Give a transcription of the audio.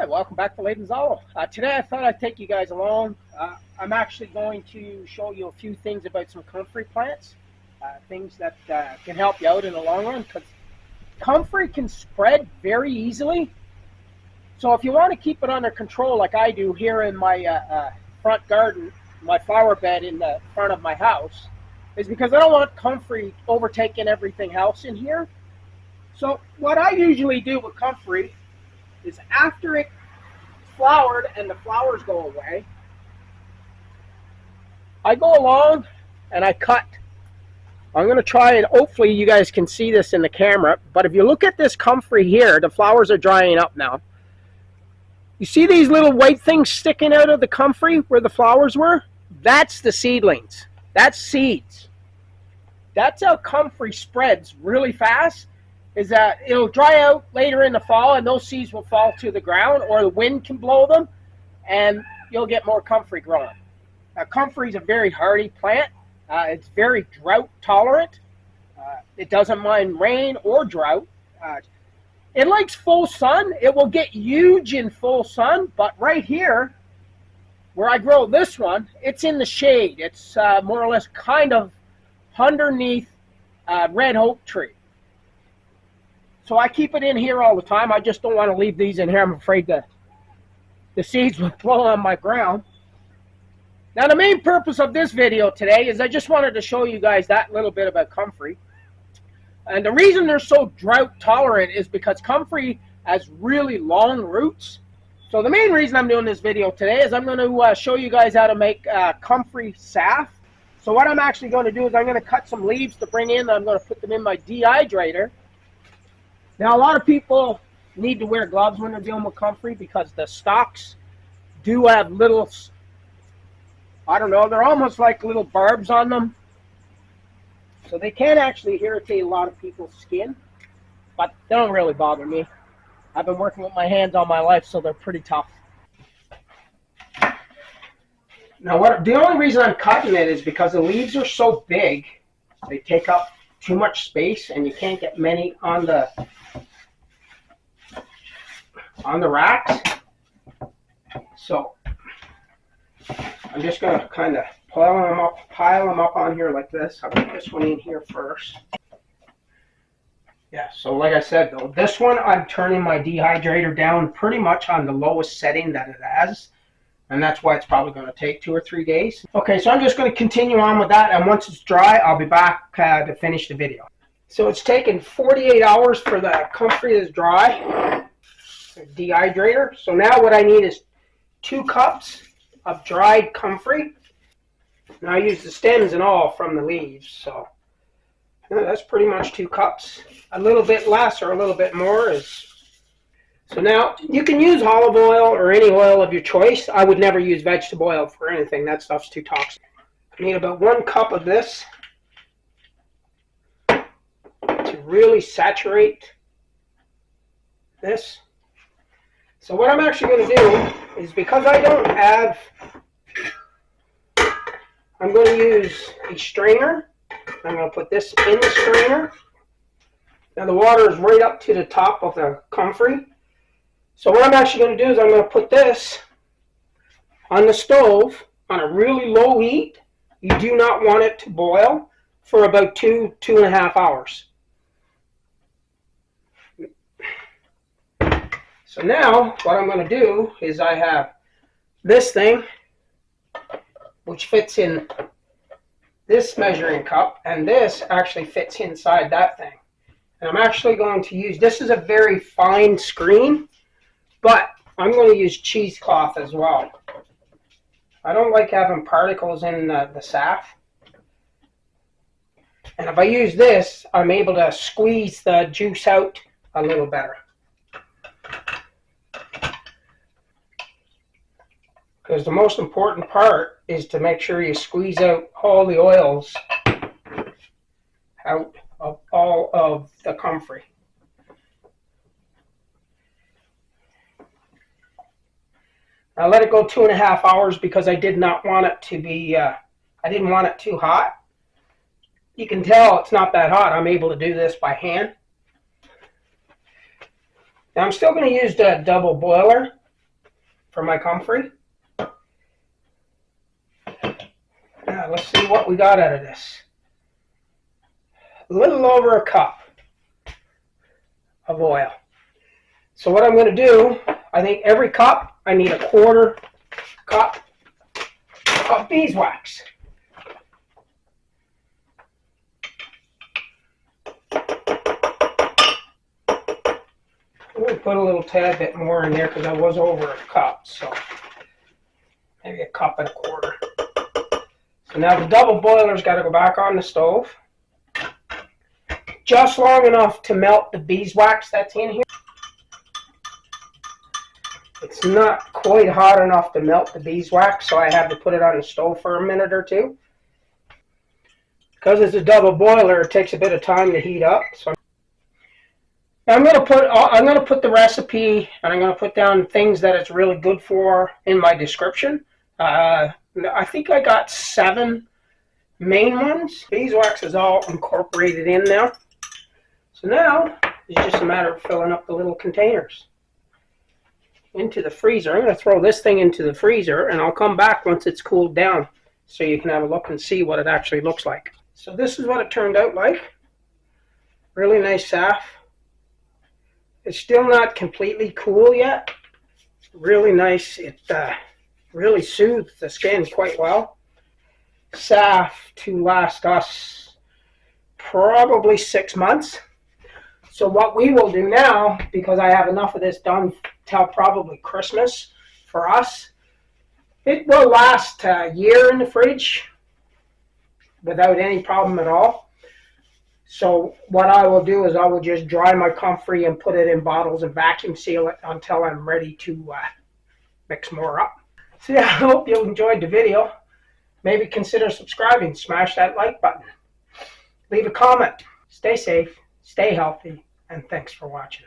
welcome back to Leyden's Hollow. Today I thought I'd take you guys along. I'm actually going to show you a few things about some comfrey plants, things that can help you out in the long run, because comfrey can spread very easily. So if you want to keep it under control like I do here in my front garden, my flower bed in the front of my house, is because I don't want comfrey overtaking everything else in here. So what I usually do with comfrey is after it's flowered and the flowers go away, I go along and I cut. I'm going to try and hopefully you guys can see this in the camera, but if you look at this comfrey here, the flowers are drying up now. You see these little white things sticking out of the comfrey where the flowers were? That's the seedlings. That's seeds. That's how comfrey spreads really fast. Is that it'll dry out later in the fall and those seeds will fall to the ground, or the wind can blow them and you'll get more comfrey growing. Comfrey is a very hardy plant. It's very drought tolerant. It doesn't mind rain or drought. It likes full sun. It will get huge in full sun, but right here where I grow this one, it's in the shade. It's more or less kind of underneath red oak tree. So I keep it in here all the time. I just don't want to leave these in here. I'm afraid that the seeds will blow on my ground. Now the main purpose of this video today is I just wanted to show you guys that little bit about comfrey. And the reason they're so drought tolerant is because comfrey has really long roots. So the main reason I'm doing this video today is I'm going to show you guys how to make Comfrey Salve. So what I'm actually going to do is I'm going to cut some leaves to bring in. I'm going to put them in my dehydrator. Now, a lot of people need to wear gloves when they're dealing with comfrey because the stalks do have little, I don't know, they're almost like little barbs on them. So they can actually irritate a lot of people's skin, but they don't really bother me. I've been working with my hands all my life, so they're pretty tough. Now, the only reason I'm cutting it is because the leaves are so big, they take up too much space, and you can't get many on the racks. So I'm just going to kind of pile them up on here like this. I'll put this one in here first. Yeah, so like I said though, this one I'm turning my dehydrator down pretty much on the lowest setting that it has. And that's why it's probably going to take 2 or 3 days. Okay, so I'm just going to continue on with that, and once it's dry, I'll be back to finish the video. So it's taken 48 hours for the comfrey to dry, dehydrator. So now what I need is 2 cups of dried comfrey. Now I use the stems and all from the leaves, so that's pretty much 2 cups. A little bit less or a little bit more is... So now, you can use olive oil or any oil of your choice. I would never use vegetable oil for anything. That stuff's too toxic. I need about 1 cup of this to really saturate this. So what I'm actually going to do is, because I don't have, I'm going to use a strainer. I'm going to put this in the strainer. Now the water is right up to the top of the comfrey. So what I'm actually going to do is I'm going to put this on the stove on a really low heat. You do not want it to boil for about 2.5 hours. So now what I'm going to do is I have this thing which fits in this measuring cup, and this actually fits inside that thing. And I'm actually going to use, this is a very fine screen, but I'm going to use cheesecloth as well. I don't like having particles in the salve. And if I use this, I'm able to squeeze the juice out a little better. Because the most important part is to make sure you squeeze out all the oils out of all of the comfrey. I let it go 2.5 hours because I did not want it to be, I didn't want it too hot. You can tell it's not that hot. I'm able to do this by hand. Now I'm still going to use the double boiler, for my Comfrey. Now let's see what we got out of this. A little over a cup of oil. So what I'm going to do, I think every cup I need a quarter cup of beeswax. I'm going to put a little tad bit more in there because I was over a cup, so maybe a cup and a quarter. So now the double boiler's got to go back on the stove. Just long enough to melt the beeswax that's in here. It's not quite hot enough to melt the beeswax, so I have to put it on the stove for a minute or two. Because it's a double boiler, it takes a bit of time to heat up. So I'm going to put the recipe, and I'm going to put down things that it's really good for in my description. I think I got 7 main ones. Beeswax is all incorporated in now. So now it's just a matter of filling up the little containers into the freezer. I'm going to throw this thing into the freezer, and I'll come back once it's cooled down so you can have a look and see what it actually looks like. So this is what it turned out like. Really nice salve. It's still not completely cool yet. Really nice. It really soothes the skin quite well. Salve to last us probably 6 months. So what we will do now, because I have enough of this done till probably Christmas for us, it will last a year in the fridge without any problem at all. So what I will do is I will just dry my Comfrey and put it in bottles and vacuum seal it until I'm ready to mix more up. So yeah, I hope you enjoyed the video. Maybe consider subscribing, smash that like button, leave a comment. Stay safe, stay healthy, and thanks for watching.